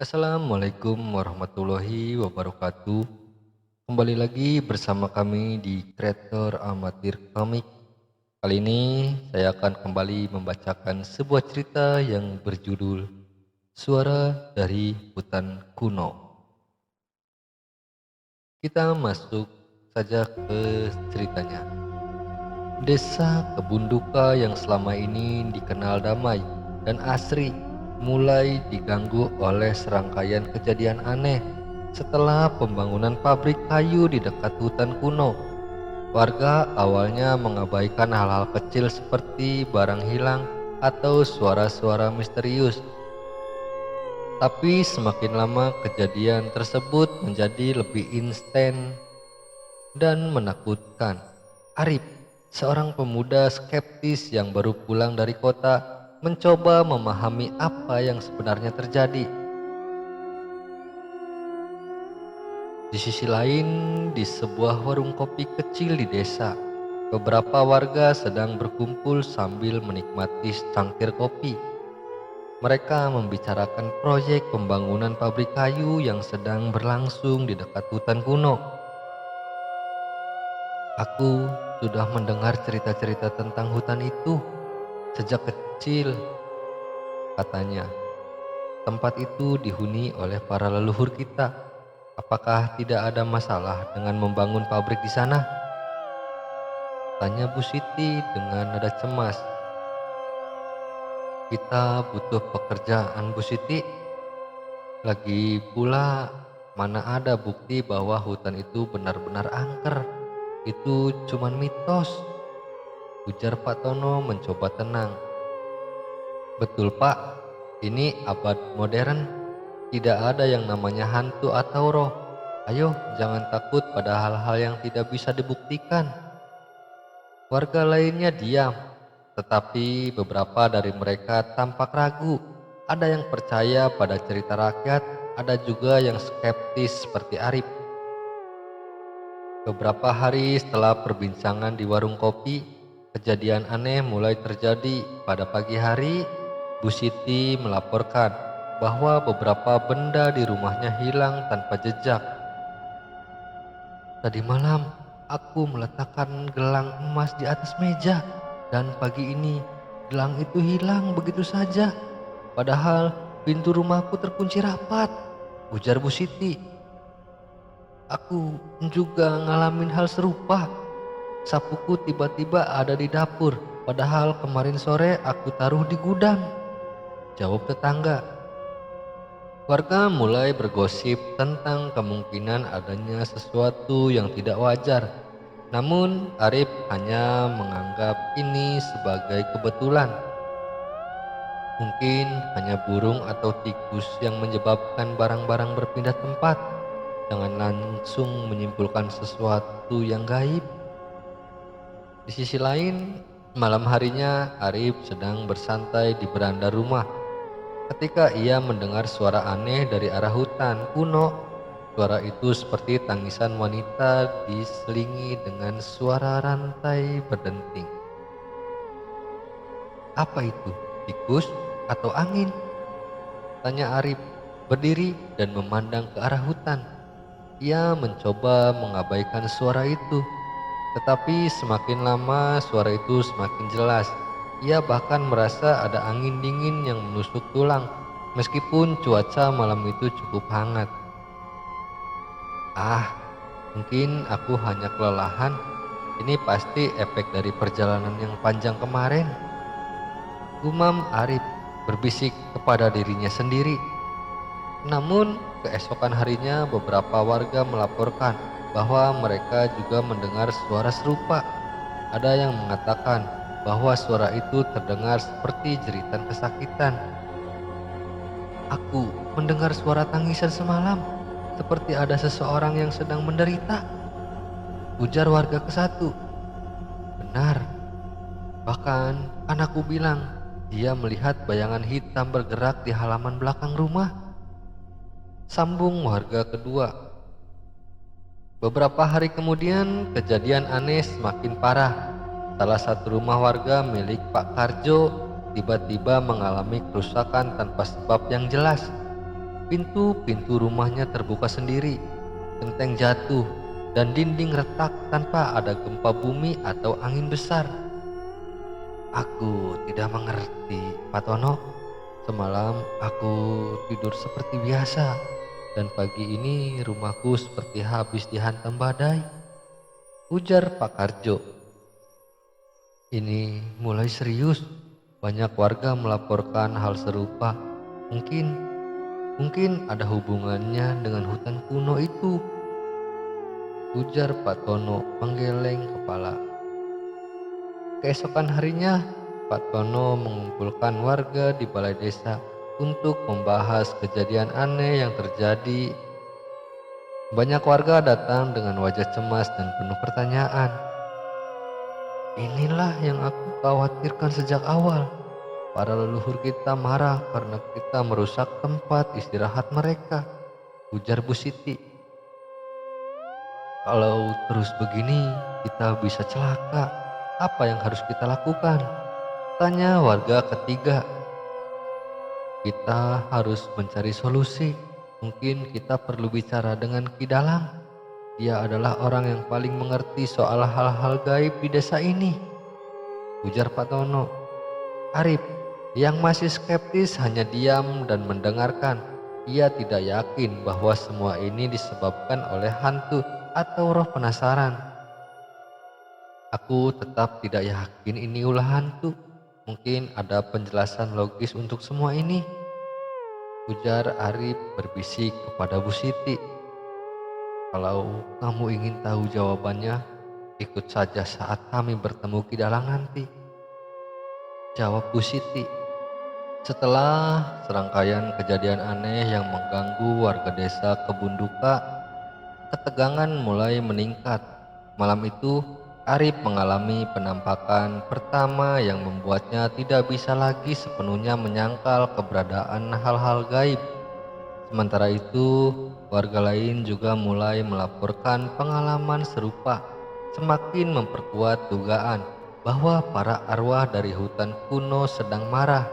Assalamualaikum warahmatullahi wabarakatuh. Kembali lagi bersama kami di Kreator Amatir Komik. Kali ini saya akan kembali membacakan sebuah cerita yang berjudul Suara dari Hutan Kuno. Kita masuk saja ke ceritanya. Desa Kebunduka yang selama ini dikenal damai dan asri mulai diganggu oleh serangkaian kejadian aneh setelah pembangunan pabrik kayu di dekat hutan kuno. Warga awalnya mengabaikan hal-hal kecil seperti barang hilang atau suara-suara misterius. Tapi semakin lama kejadian tersebut menjadi lebih instan dan menakutkan. Arif, seorang pemuda skeptis yang baru pulang dari kota, mencoba memahami apa yang sebenarnya terjadi. Di sisi lain, di sebuah warung kopi kecil di desa, beberapa warga sedang berkumpul sambil menikmati secangkir kopi. Mereka membicarakan proyek pembangunan pabrik kayu yang sedang berlangsung di dekat hutan kuno. Aku sudah mendengar cerita-cerita tentang hutan itu sejak kecil, katanya. Tempat itu dihuni oleh para leluhur kita. Apakah tidak ada masalah dengan membangun pabrik di sana? Tanya Bu Siti dengan nada cemas. Kita butuh pekerjaan, Bu Siti. Lagi pula, mana ada bukti bahwa hutan itu benar-benar angker. Itu cuman mitos, ujar Pak Tono mencoba tenang. Betul Pak, ini abad modern, tidak ada yang namanya hantu atau roh. Ayo jangan takut pada hal-hal yang tidak bisa dibuktikan. Warga lainnya diam, tetapi beberapa dari mereka tampak ragu. Ada yang percaya pada cerita rakyat, ada juga yang skeptis seperti Arif. Beberapa hari setelah perbincangan di warung kopi, kejadian aneh mulai terjadi. Pada pagi hari, Bu Siti melaporkan bahwa beberapa benda di rumahnya hilang tanpa jejak. Tadi malam, aku meletakkan gelang emas di atas meja, dan pagi ini gelang itu hilang begitu saja. Padahal pintu rumahku terkunci rapat, ujar Bu Siti. Aku juga ngalamin hal serupa. Sapuku tiba-tiba ada di dapur, padahal kemarin sore aku taruh di gudang, jawab tetangga. Warga mulai bergosip tentang kemungkinan adanya sesuatu yang tidak wajar. Namun Arif hanya menganggap ini sebagai kebetulan. Mungkin hanya burung atau tikus yang menyebabkan barang-barang berpindah tempat. Jangan langsung menyimpulkan sesuatu yang gaib. Di sisi lain, malam harinya Arif sedang bersantai di beranda rumah ketika ia mendengar suara aneh dari arah hutan kuno. Suara itu seperti tangisan wanita diselingi dengan suara rantai berdenting. Apa itu? Tikus atau angin? Tanya Arif, berdiri dan memandang ke arah hutan. Ia mencoba mengabaikan suara itu, tetapi semakin lama suara itu semakin jelas. Ia bahkan merasa ada angin dingin yang menusuk tulang, meskipun cuaca malam itu cukup hangat. Ah, mungkin aku hanya kelelahan. Ini pasti efek dari perjalanan yang panjang kemarin, gumam Arif berbisik kepada dirinya sendiri. Namun keesokan harinya beberapa warga melaporkan bahwa mereka juga mendengar suara serupa. Ada yang mengatakan bahwa suara itu terdengar seperti jeritan kesakitan. Aku mendengar suara tangisan semalam, seperti ada seseorang yang sedang menderita, ujar warga ke-1. Benar, bahkan anakku bilang dia melihat bayangan hitam bergerak di halaman belakang rumah, sambung warga kedua. Beberapa hari kemudian kejadian aneh semakin parah. Salah satu rumah warga milik Pak Karjo tiba-tiba mengalami kerusakan tanpa sebab yang jelas. Pintu-pintu rumahnya terbuka sendiri, genteng jatuh, dan dinding retak tanpa ada gempa bumi atau angin besar. Aku tidak mengerti, Pak Tono. Semalam aku tidur seperti biasa, dan pagi ini rumahku seperti habis dihantam badai, ujar Pak Karjo. Ini mulai serius. Banyak warga melaporkan hal serupa. Mungkin ada hubungannya dengan hutan kuno itu, ujar Pak Tono menggeleng kepala. Keesokan harinya, Pak Tono mengumpulkan warga di balai desa untuk membahas kejadian aneh yang terjadi. Banyak warga datang dengan wajah cemas dan penuh pertanyaan. Inilah yang aku khawatirkan sejak awal. Para leluhur kita marah karena kita merusak tempat istirahat mereka, ujar Bu Siti. Kalau terus begini, kita bisa celaka. Apa yang harus kita lakukan? Tanya warga ketiga. Kita harus mencari solusi. Mungkin kita perlu bicara dengan Ki Dalang. Dia adalah orang yang paling mengerti soal hal-hal gaib di desa ini, ujar Pak Tono. Arif yang masih skeptis hanya diam dan mendengarkan. Ia tidak yakin bahwa semua ini disebabkan oleh hantu atau roh penasaran. Aku tetap tidak yakin ini ulah hantu. Mungkin ada penjelasan logis untuk semua ini, ujar Arif berbisik kepada Bu Siti. Kalau kamu ingin tahu jawabannya, ikut saja saat kami bertemu Ki Dalang nanti, jawab Bu Siti. Setelah serangkaian kejadian aneh yang mengganggu warga desa Kebunduka, ketegangan mulai meningkat. Malam itu, Arif mengalami penampakan pertama yang membuatnya tidak bisa lagi sepenuhnya menyangkal keberadaan hal-hal gaib. Sementara itu, warga lain juga mulai melaporkan pengalaman serupa, semakin memperkuat dugaan bahwa para arwah dari hutan kuno sedang marah.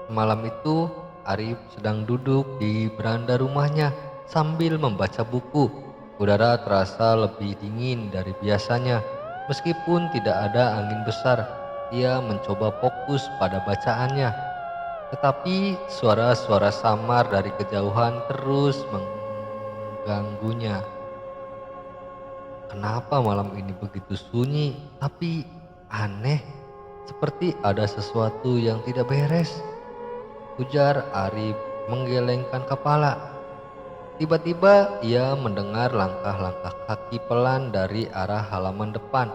Malam itu, Arif sedang duduk di beranda rumahnya sambil membaca buku. Udara terasa lebih dingin dari biasanya. Meskipun tidak ada angin besar, ia mencoba fokus pada bacaannya. Tetapi suara-suara samar dari kejauhan terus mengganggunya. Kenapa malam ini begitu sunyi, tapi aneh, seperti ada sesuatu yang tidak beres, ujar Arif menggelengkan kepala. Tiba-tiba ia mendengar langkah-langkah kaki pelan dari arah halaman depan.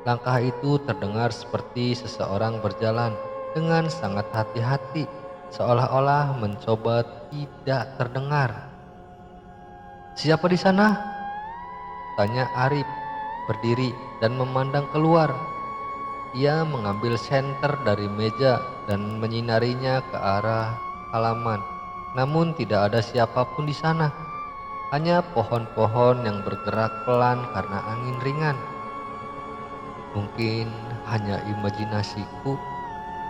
Langkah itu terdengar seperti seseorang berjalan dengan sangat hati-hati, seolah-olah mencoba tidak terdengar. Siapa di sana? Tanya Arif, berdiri dan memandang keluar. Ia mengambil senter dari meja dan menyinarinya ke arah halaman. Namun tidak ada siapapun di sana. Hanya pohon-pohon yang bergerak pelan karena angin ringan. Mungkin hanya imajinasiku.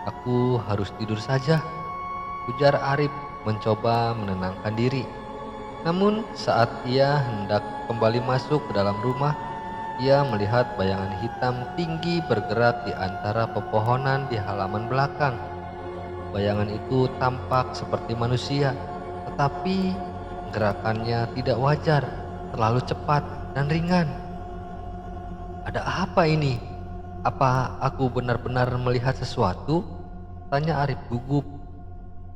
Aku harus tidur saja, ujar Arif mencoba menenangkan diri. Namun saat ia hendak kembali masuk ke dalam rumah, ia melihat bayangan hitam tinggi bergerak di antara pepohonan di halaman belakang. Bayangan itu tampak seperti manusia, tetapi gerakannya tidak wajar, terlalu cepat dan ringan. Ada apa ini? Apa aku benar-benar melihat sesuatu? Tanya Arif gugup.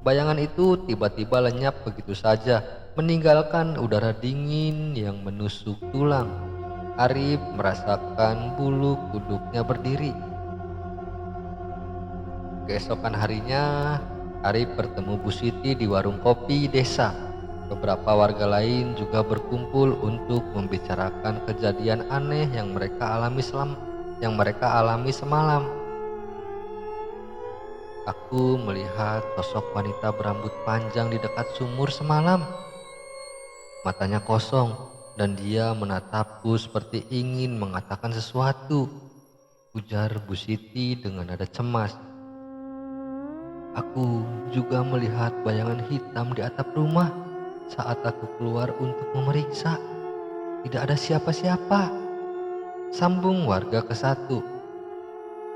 Bayangan itu tiba-tiba lenyap begitu saja, meninggalkan udara dingin yang menusuk tulang. Arif merasakan bulu kuduknya berdiri. Keesokan harinya, Arif bertemu Bu Siti di warung kopi desa. Beberapa warga lain juga berkumpul untuk membicarakan kejadian aneh yang mereka alami semalam. Aku melihat sosok wanita berambut panjang di dekat sumur semalam. Matanya kosong dan dia menatapku seperti ingin mengatakan sesuatu, ujar Bu Siti dengan nada cemas. Aku juga melihat bayangan hitam di atap rumah saat aku keluar untuk memeriksa. Tidak ada siapa-siapa, sambung warga ke-1.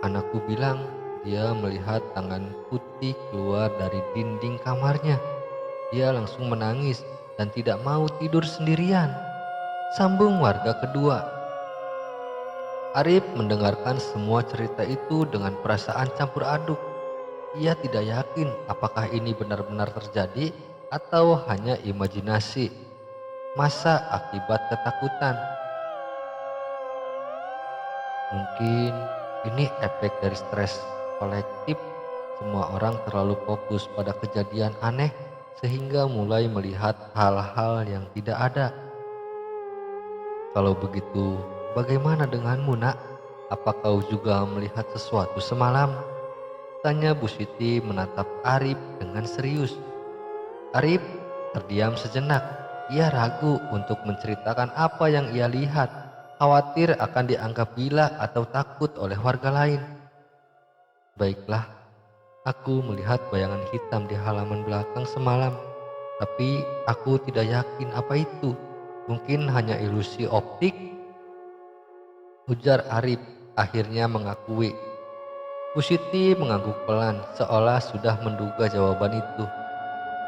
Anakku bilang dia melihat tangan putih keluar dari dinding kamarnya. Dia langsung menangis dan tidak mau tidur sendirian, sambung warga kedua. Arif mendengarkan semua cerita itu dengan perasaan campur aduk. Ia tidak yakin apakah ini benar-benar terjadi atau hanya imajinasi masa akibat ketakutan. Mungkin ini efek dari stres kolektif. Semua orang terlalu fokus pada kejadian aneh sehingga mulai melihat hal-hal yang tidak ada. Kalau begitu, bagaimana denganmu, Nak? Apa kau juga melihat sesuatu semalam? Tanya Bu Siti menatap Arif dengan serius. Arif terdiam sejenak. Ia ragu untuk menceritakan apa yang ia lihat, khawatir akan dianggap gila atau takut oleh warga lain. Baiklah, aku melihat bayangan hitam di halaman belakang semalam, tapi aku tidak yakin apa itu. Mungkin hanya ilusi optik, ujar Arif akhirnya mengakui. Bu Siti mengangguk pelan seolah sudah menduga jawaban itu.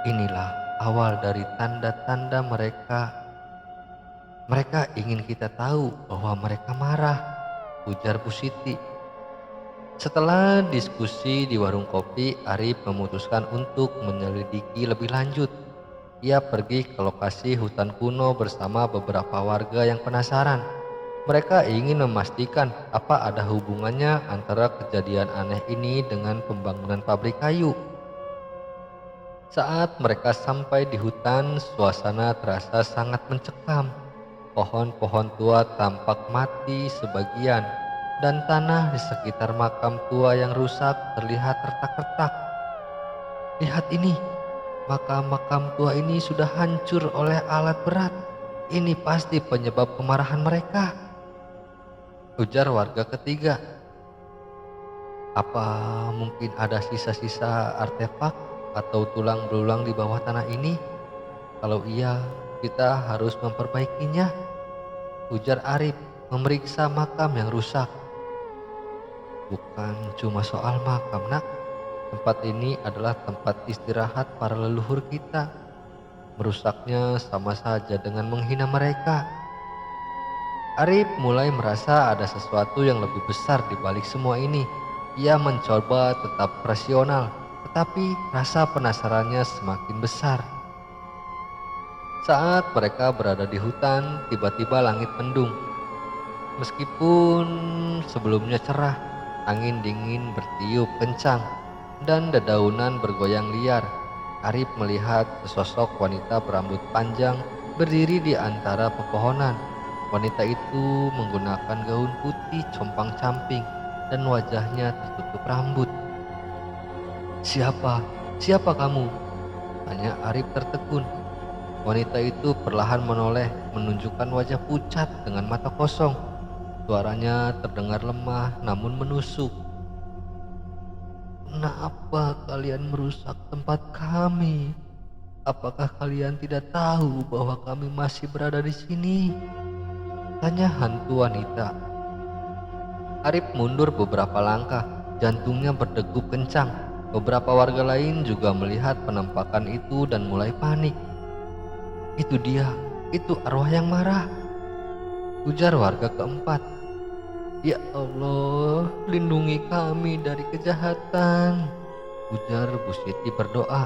Inilah awal dari tanda-tanda mereka. Mereka ingin kita tahu bahwa mereka marah, ujar Bu Siti. Setelah diskusi di warung kopi, Arif memutuskan untuk menyelidiki lebih lanjut. Ia pergi ke lokasi hutan kuno bersama beberapa warga yang penasaran. Mereka ingin memastikan apa ada hubungannya antara kejadian aneh ini dengan pembangunan pabrik kayu. Saat mereka sampai di hutan, suasana terasa sangat mencekam. Pohon-pohon tua tampak mati sebagian, dan tanah di sekitar makam tua yang rusak terlihat retak-retak. Lihat ini, makam-makam tua ini sudah hancur oleh alat berat. Ini pasti penyebab kemarahan mereka, ujar warga ketiga. Apa mungkin ada sisa-sisa artefak atau tulang belulang di bawah tanah ini? Kalau iya, kita harus memperbaikinya, ujar Arif memeriksa makam yang rusak. Bukan cuma soal makam, Nak. Tempat ini adalah tempat istirahat para leluhur kita. Merusaknya sama saja dengan menghina mereka. Arif mulai merasa ada sesuatu yang lebih besar di balik semua ini. Ia mencoba tetap rasional, tetapi rasa penasarannya semakin besar. Saat mereka berada di hutan, tiba-tiba langit mendung. Meskipun sebelumnya cerah, angin dingin bertiup kencang dan dedaunan bergoyang liar. Arif melihat sesosok wanita berambut panjang berdiri di antara pepohonan. Wanita itu menggunakan gaun putih compang-camping dan wajahnya tertutup rambut. Siapa? Siapa kamu? Tanya Arif tertegun. Wanita itu perlahan menoleh menunjukkan wajah pucat dengan mata kosong. Suaranya terdengar lemah namun menusuk. Kenapa kalian merusak tempat kami? Apakah kalian tidak tahu bahwa kami masih berada di sini? Tanya hantu wanita. Arif mundur beberapa langkah, jantungnya berdegup kencang. Beberapa warga lain juga melihat penampakan itu dan mulai panik. Itu dia, itu arwah yang marah, ujar warga keempat. Ya Allah, lindungi kami dari kejahatan, ujar Bu Siti berdoa.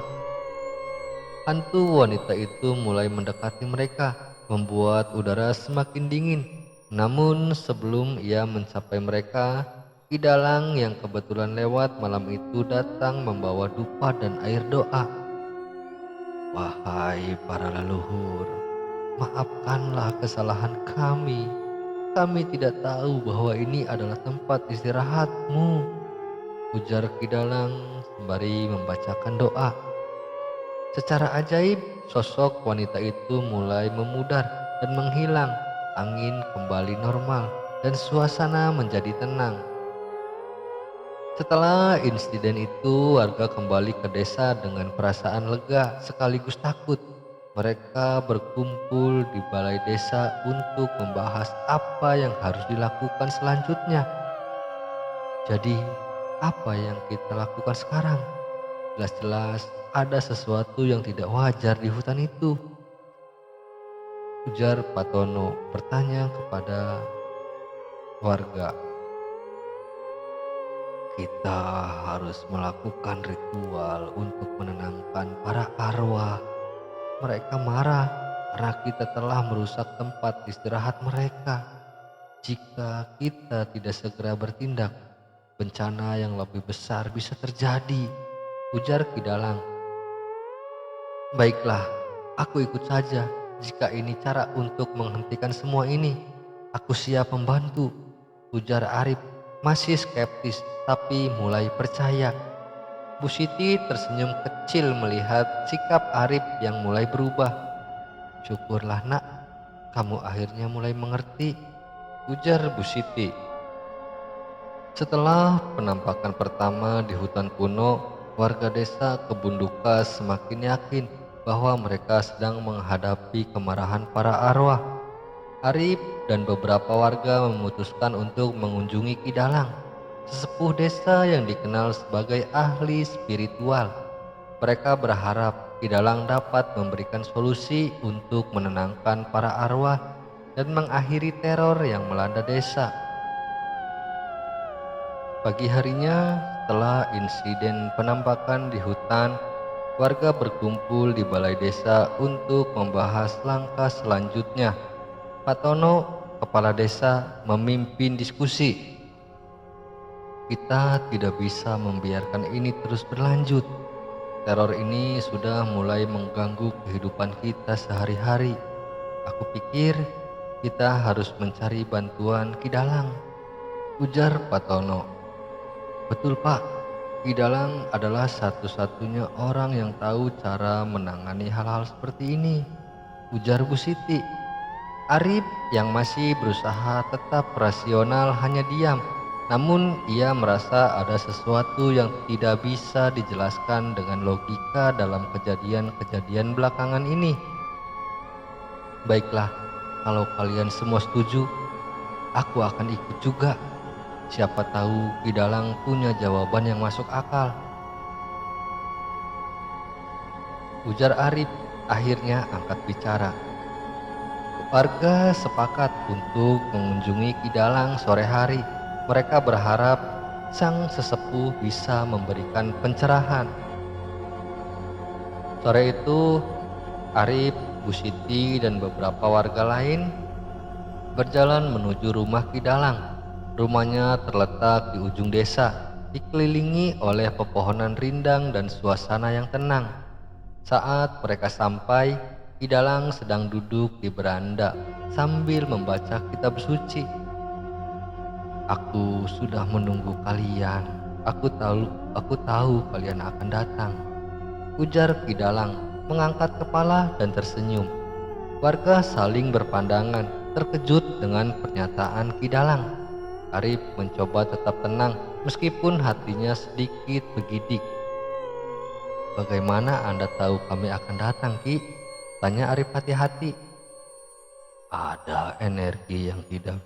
Hantu wanita itu mulai mendekati mereka, membuat udara semakin dingin. Namun sebelum ia mencapai mereka, Kidalang yang kebetulan lewat malam itu datang membawa dupa dan air doa. Wahai para leluhur, maafkanlah kesalahan kami. Kami tidak tahu bahwa ini adalah tempat istirahatmu, ujar Kidalang sembari membacakan doa. Secara ajaib, sosok wanita itu mulai memudar dan menghilang. Angin kembali normal dan suasana menjadi tenang. Setelah insiden itu, warga kembali ke desa dengan perasaan lega sekaligus takut. Mereka berkumpul di balai desa untuk membahas apa yang harus dilakukan selanjutnya. Jadi, apa yang kita lakukan sekarang? Jelas-jelas ada sesuatu yang tidak wajar di hutan itu, ujar Patono bertanya kepada warga. Kita harus melakukan ritual untuk menenangkan para arwah. Mereka marah karena kita telah merusak tempat istirahat mereka. Jika kita tidak segera bertindak, bencana yang lebih besar bisa terjadi, ujar Kidalang. Baiklah, aku ikut saja. Jika ini cara untuk menghentikan semua ini, aku siap membantu, ujar Arif, masih skeptis tapi mulai percaya. Bu Siti tersenyum kecil melihat sikap Arif yang mulai berubah. Syukurlah nak, kamu akhirnya mulai mengerti, ujar Bu Siti. Setelah penampakan pertama di hutan kuno, warga desa Kebunduka semakin yakin bahwa mereka sedang menghadapi kemarahan para arwah. Arif dan beberapa warga memutuskan untuk mengunjungi Kidalang, sesepuh desa yang dikenal sebagai ahli spiritual. Mereka berharap Kidalang dapat memberikan solusi untuk menenangkan para arwah dan mengakhiri teror yang melanda desa. Pagi harinya, setelah insiden penampakan di hutan, warga berkumpul di balai desa untuk membahas langkah selanjutnya. Patono, kepala desa, memimpin diskusi. Kita tidak bisa membiarkan ini terus berlanjut. Teror ini sudah mulai mengganggu kehidupan kita sehari-hari. Aku pikir kita harus mencari bantuan Kidalang, ujar Patono. Betul Pak, Kidalang adalah satu-satunya orang yang tahu cara menangani hal-hal seperti ini, ujar Bu Siti. Arif yang masih berusaha tetap rasional hanya diam, namun ia merasa ada sesuatu yang tidak bisa dijelaskan dengan logika dalam kejadian-kejadian belakangan ini. Baiklah, kalau kalian semua setuju, aku akan ikut juga. Siapa tahu Kidalang punya jawaban yang masuk akal, ujar Arif akhirnya angkat bicara. Warga sepakat untuk mengunjungi Kidalang sore hari. Mereka berharap sang sesepuh bisa memberikan pencerahan. Sore itu, Arif, Bu Siti, dan beberapa warga lain berjalan menuju rumah Kidalang. Rumahnya terletak di ujung desa, dikelilingi oleh pepohonan rindang dan suasana yang tenang. Saat mereka sampai, Kidalang sedang duduk di beranda sambil membaca kitab suci. Aku sudah menunggu kalian. Aku tahu kalian akan datang, ujar Kidalang, mengangkat kepala dan tersenyum. Warga saling berpandangan, terkejut dengan pernyataan Kidalang. Arif mencoba tetap tenang meskipun hatinya sedikit bergidik. Bagaimana Anda tahu kami akan datang, Ki? Tanya Arif hati-hati. Ada energi yang tidak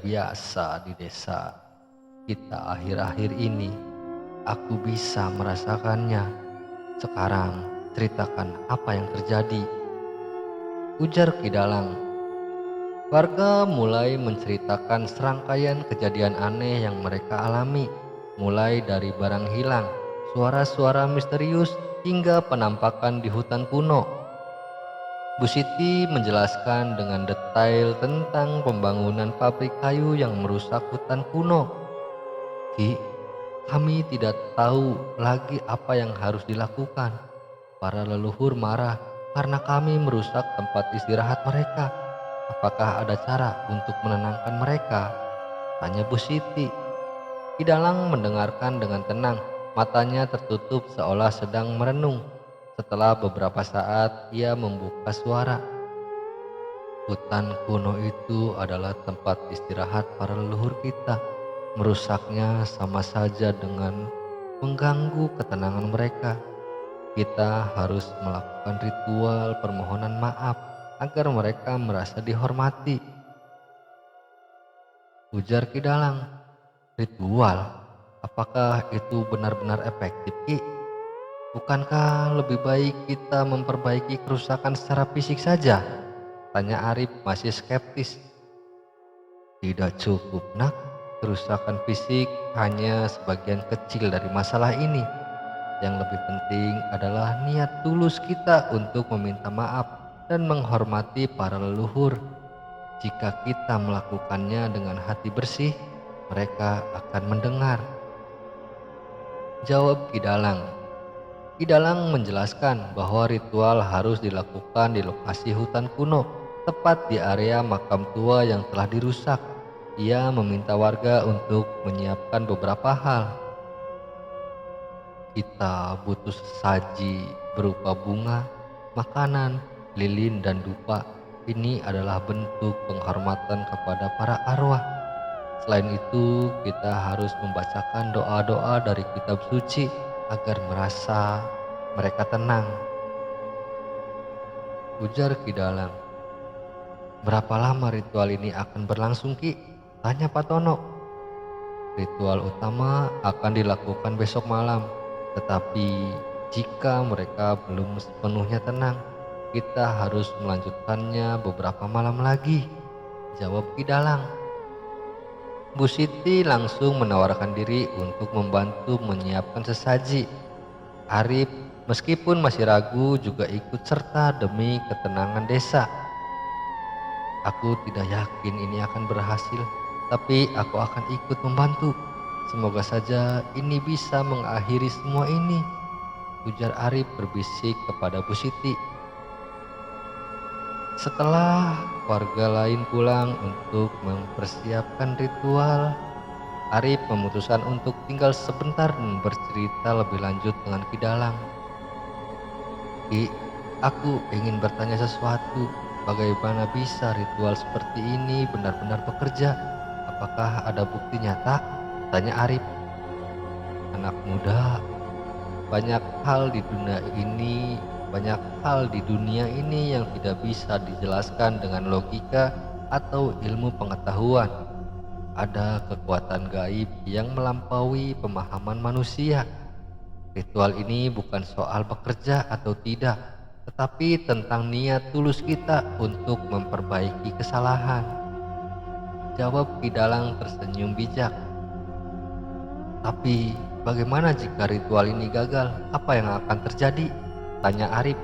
biasa di desa kita akhir-akhir ini. Aku bisa merasakannya. Sekarang ceritakan apa yang terjadi, ujar Kidalang. Warga mulai menceritakan serangkaian kejadian aneh yang mereka alami, mulai dari barang hilang, suara-suara misterius, hingga penampakan di hutan kuno. Bu Siti menjelaskan dengan detail tentang pembangunan pabrik kayu yang merusak hutan kuno. Ki, kami tidak tahu lagi apa yang harus dilakukan. Para leluhur marah karena kami merusak tempat istirahat mereka. Apakah ada cara untuk menenangkan mereka? Tanya Bu Siti. Kidalang mendengarkan dengan tenang, matanya tertutup seolah sedang merenung. Setelah beberapa saat, ia membuka suara. Hutan kuno itu adalah tempat istirahat para leluhur kita. Merusaknya sama saja dengan mengganggu ketenangan mereka. Kita harus melakukan ritual permohonan maaf agar mereka merasa dihormati. Ujar Ki Dalang. Ritual? Apakah itu benar-benar efektif, Ki? Bukankah lebih baik kita memperbaiki kerusakan secara fisik saja? Tanya Arif masih skeptis. Tidak cukup, nak. Kerusakan fisik hanya sebagian kecil dari masalah ini. Yang lebih penting adalah niat tulus kita untuk meminta maaf dan menghormati para leluhur. Jika kita melakukannya dengan hati bersih, mereka akan mendengar. Jawab Ki Dalang. Ki Dalang menjelaskan bahwa ritual harus dilakukan di lokasi hutan kuno, tepat di area makam tua yang telah dirusak. Ia meminta warga untuk menyiapkan beberapa hal. Kita butuh sesaji berupa bunga, makanan, lilin, dan dupa. Ini adalah bentuk penghormatan kepada para arwah. Selain itu, kita harus membacakan doa-doa dari kitab suci agar mereka tenang. Ujar Ki Dalang. Berapa lama ritual ini akan berlangsung, Ki? Tanya Pak Tono. Ritual utama akan dilakukan besok malam, tetapi jika mereka belum sepenuhnya tenang, kita harus melanjutkannya beberapa malam lagi. Jawab Ki Dalang. Bu Siti langsung menawarkan diri untuk membantu menyiapkan sesaji. Arif meskipun masih ragu juga ikut serta demi ketenangan desa. Aku tidak yakin ini akan berhasil, tapi aku akan ikut membantu. Semoga saja ini bisa mengakhiri semua ini, ujar Arif berbisik kepada Bu Siti. Setelah warga lain pulang untuk mempersiapkan ritual, Arif memutuskan untuk tinggal sebentar dan bercerita lebih lanjut dengan Ki Dalang. Ki, aku ingin bertanya sesuatu. Bagaimana bisa ritual seperti ini benar-benar bekerja? Apakah ada bukti nyata? Tanya Arif. Anak muda, banyak hal di dunia ini yang tidak bisa dijelaskan dengan logika atau ilmu pengetahuan. Ada kekuatan gaib yang melampaui pemahaman manusia. Ritual ini bukan soal bekerja atau tidak, tetapi tentang niat tulus kita untuk memperbaiki kesalahan. Jawab Ki Dalang tersenyum bijak. Tapi bagaimana jika ritual ini gagal? Apa yang akan terjadi? Tanya Arif.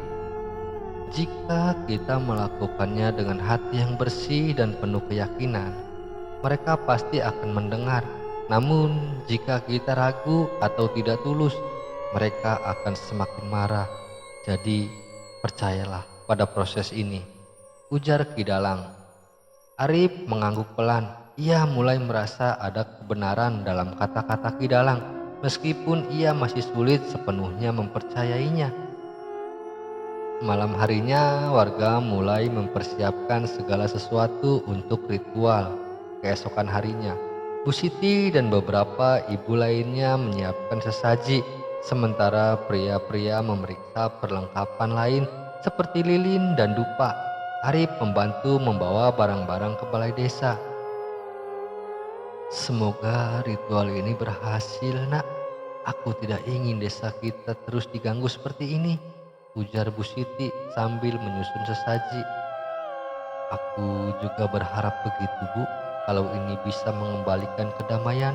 Jika kita melakukannya dengan hati yang bersih dan penuh keyakinan, mereka pasti akan mendengar. Namun jika kita ragu atau tidak tulus, mereka akan semakin marah. Jadi percayalah pada proses ini, ujar Ki Dalang. Arif mengangguk pelan. Ia mulai merasa ada kebenaran dalam kata-kata Ki Dalang, meskipun ia masih sulit sepenuhnya mempercayainya. Malam harinya, warga mulai mempersiapkan segala sesuatu untuk ritual. Keesokan harinya, Bu Siti dan beberapa ibu lainnya menyiapkan sesaji, sementara pria-pria memeriksa perlengkapan lain seperti lilin dan dupa. Arif membantu membawa barang-barang ke balai desa. Semoga ritual ini berhasil, nak. Aku tidak ingin desa kita terus diganggu seperti ini, ujar Bu Siti sambil menyusun sesaji. Aku juga berharap begitu, Bu. Kalau ini bisa mengembalikan kedamaian,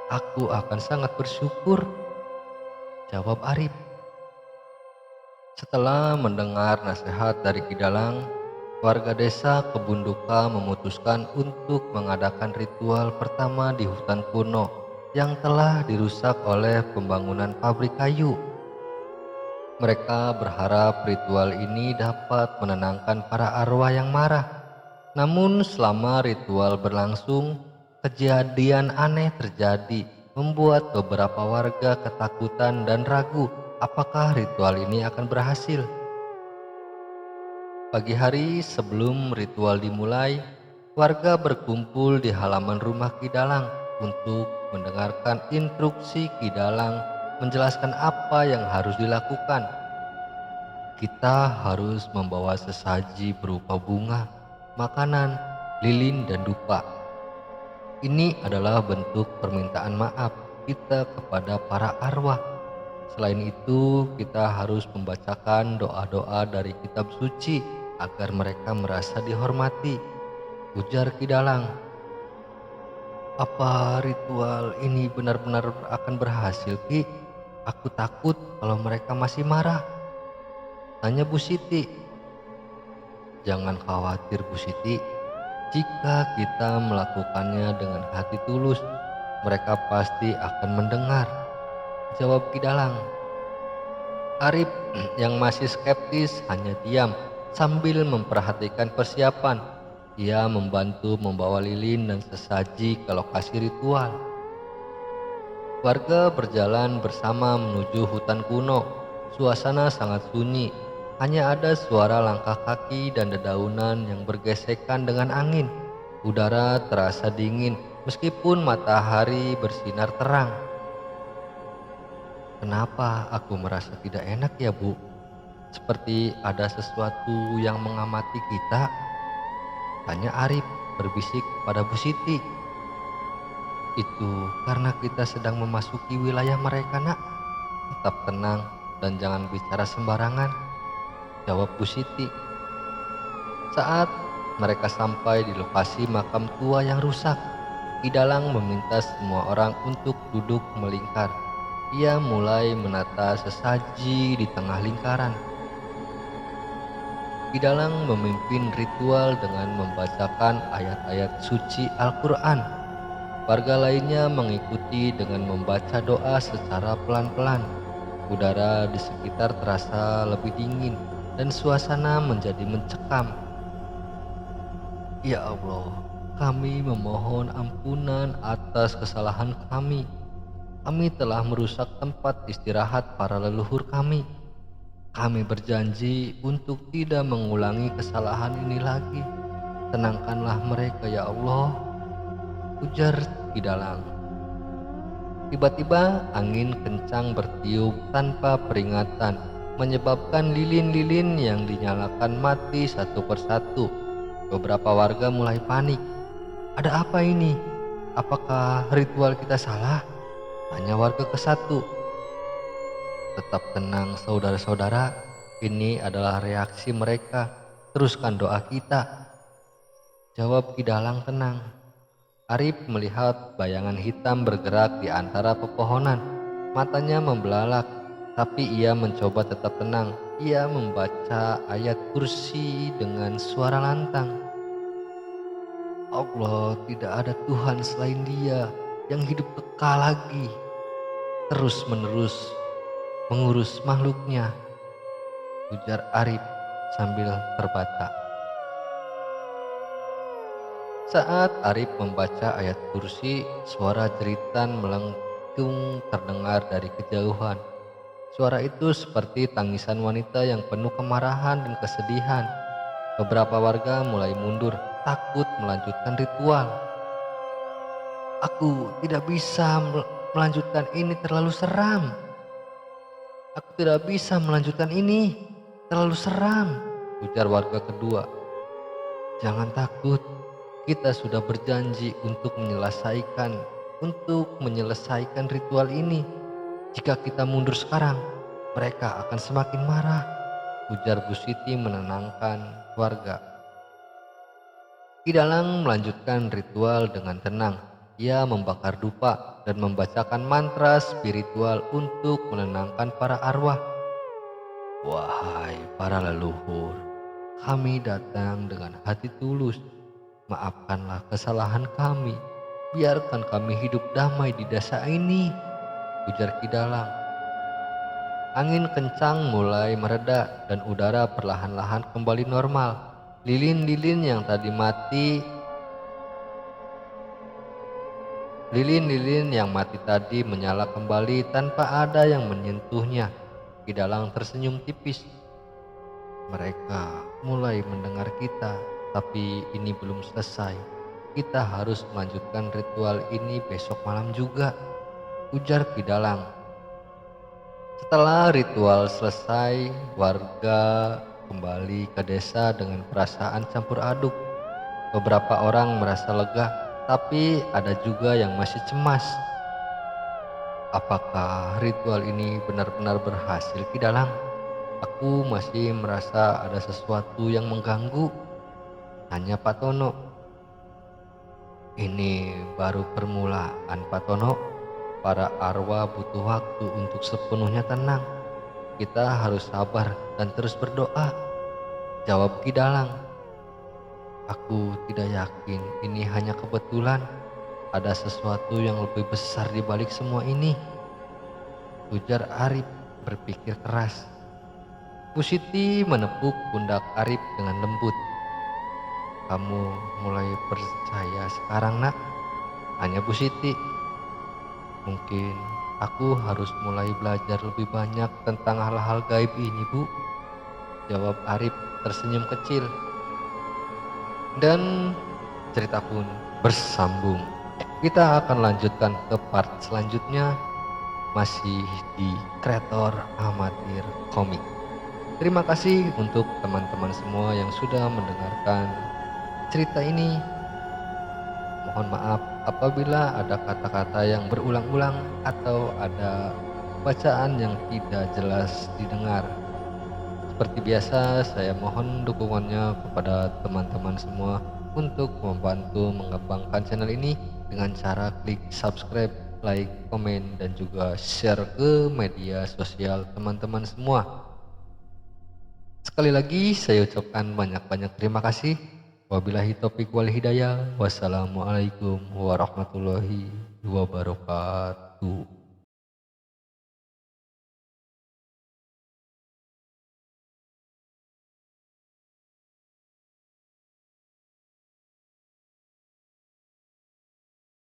aku akan sangat bersyukur, jawab Arif. Setelah mendengar nasihat dari Ki Dalang, warga desa Kebunduka memutuskan untuk mengadakan ritual pertama di hutan kuno yang telah dirusak oleh pembangunan pabrik kayu. Mereka berharap ritual ini dapat menenangkan para arwah yang marah. Namun selama ritual berlangsung, kejadian aneh terjadi, membuat beberapa warga ketakutan dan ragu apakah ritual ini akan berhasil. Pagi hari sebelum ritual dimulai, warga berkumpul di halaman rumah Ki Dalang. untuk mendengarkan instruksi Kidalang menjelaskan apa yang harus dilakukan. Kita harus membawa sesaji berupa bunga, makanan, lilin, dan dupa. Ini adalah bentuk permintaan maaf kita kepada para arwah. Selain itu, kita harus membacakan doa-doa dari kitab suci agar mereka merasa dihormati. Ujar Kidalang. Apa ritual ini benar-benar akan berhasil, Ki? Aku takut kalau mereka masih marah. Tanya Bu Siti. Jangan khawatir Bu Siti. Jika kita melakukannya dengan hati tulus, mereka pasti akan mendengar. Jawab Kidalang. Arif yang masih skeptis hanya diam sambil memperhatikan persiapan. Ia membantu membawa lilin dan sesaji ke lokasi ritual. Warga berjalan bersama menuju hutan kuno. Suasana sangat sunyi. Hanya ada suara langkah kaki dan dedaunan yang bergesekan dengan angin. Udara terasa dingin meskipun matahari bersinar terang. Kenapa aku merasa tidak enak ya, Bu? Seperti ada sesuatu yang mengamati kita. Tanya Arif berbisik pada Bu Siti. Itu karena kita sedang memasuki wilayah mereka, Nak. Tetap tenang dan jangan bicara sembarangan. Jawab Bu Siti. Saat mereka sampai di lokasi makam tua yang rusak, Kidalang meminta semua orang untuk duduk melingkar. Ia mulai menata sesaji di tengah lingkaran. Kidalang memimpin ritual dengan membacakan ayat-ayat suci Al-Quran. Warga lainnya mengikuti dengan membaca doa secara pelan-pelan. Udara di sekitar terasa lebih dingin dan suasana menjadi mencekam. Ya Allah, kami memohon ampunan atas kesalahan kami. Kami telah merusak tempat istirahat para leluhur kami. Kami berjanji untuk tidak mengulangi kesalahan ini lagi. Tenangkanlah mereka ya Allah, ujar Kidalang. Tiba-tiba angin kencang bertiup tanpa peringatan, menyebabkan lilin-lilin yang dinyalakan mati satu persatu. Beberapa warga mulai panik. Ada apa ini? Apakah ritual kita salah? Tanya warga ke satu. Tetap tenang saudara-saudara, ini adalah reaksi mereka. Teruskan doa kita. Jawab Kidalang tenang. Arif melihat bayangan hitam bergerak di antara pepohonan. Matanya membelalak, tapi ia mencoba tetap tenang. Ia membaca ayat kursi dengan suara lantang. Allah, tidak ada Tuhan selain Dia yang hidup kekal lagi, terus menerus mengurus makhluknya, ujar Arif sambil terbata. Saat Arif membaca ayat kursi, suara jeritan melengking terdengar dari kejauhan. Suara itu seperti tangisan wanita yang penuh kemarahan dan kesedihan. Beberapa warga mulai mundur, takut melanjutkan ritual. Aku tidak bisa melanjutkan ini, terlalu seram. Aku tidak bisa melanjutkan ini, terlalu seram, ujar warga kedua. Jangan takut, kita sudah berjanji untuk menyelesaikan ritual ini. Jika kita mundur sekarang, mereka akan semakin marah, ujar Bu Siti menenangkan warga. Kidalang melanjutkan ritual dengan tenang. Ia membakar dupa dan membacakan mantra spiritual untuk menenangkan para arwah. Wahai para leluhur, kami datang dengan hati tulus. Maafkanlah kesalahan kami. Biarkan kami hidup damai di desa ini, ujar Kidalang. Angin kencang mulai mereda dan udara perlahan-lahan kembali normal. Lilin-lilin yang mati tadi menyala kembali tanpa ada yang menyentuhnya. Kidalang tersenyum tipis. Mereka mulai mendengar kita, tapi ini belum selesai. kita harus melanjutkan ritual ini besok malam juga, ujar Kidalang. Setelah ritual selesai, warga kembali ke desa dengan perasaan campur aduk. Beberapa orang merasa lega, tapi ada juga yang masih cemas. Apakah ritual ini benar-benar berhasil, Kidalang? Aku masih merasa ada sesuatu yang mengganggu, tanya Pak Tono. Ini baru permulaan, Pak Tono. Para arwah butuh waktu untuk sepenuhnya tenang. Kita harus sabar dan terus berdoa, jawab Kidalang. Aku tidak yakin ini hanya kebetulan. Ada sesuatu yang lebih besar di balik semua ini, ujar Arif berpikir keras. Bu Siti menepuk pundak Arif dengan lembut. Kamu mulai percaya sekarang, nak? Tanya Bu Siti. Mungkin aku harus mulai belajar lebih banyak tentang hal-hal gaib ini, Bu, jawab Arif tersenyum kecil. Dan cerita pun bersambung. Kita akan lanjutkan ke part selanjutnya, masih di Kreator Amatir Komik. Terima kasih untuk teman-teman semua yang sudah mendengarkan cerita ini. Mohon maaf apabila ada kata-kata yang berulang-ulang atau ada bacaan yang tidak jelas didengar. Seperti biasa, saya mohon dukungannya kepada teman-teman semua untuk membantu mengembangkan channel ini dengan cara klik subscribe, like, komen, dan juga share ke media sosial teman-teman semua. Sekali lagi saya ucapkan banyak-banyak terima kasih. Wabillahi taufiq wal hidayah. Wassalamualaikum warahmatullahi wabarakatuh.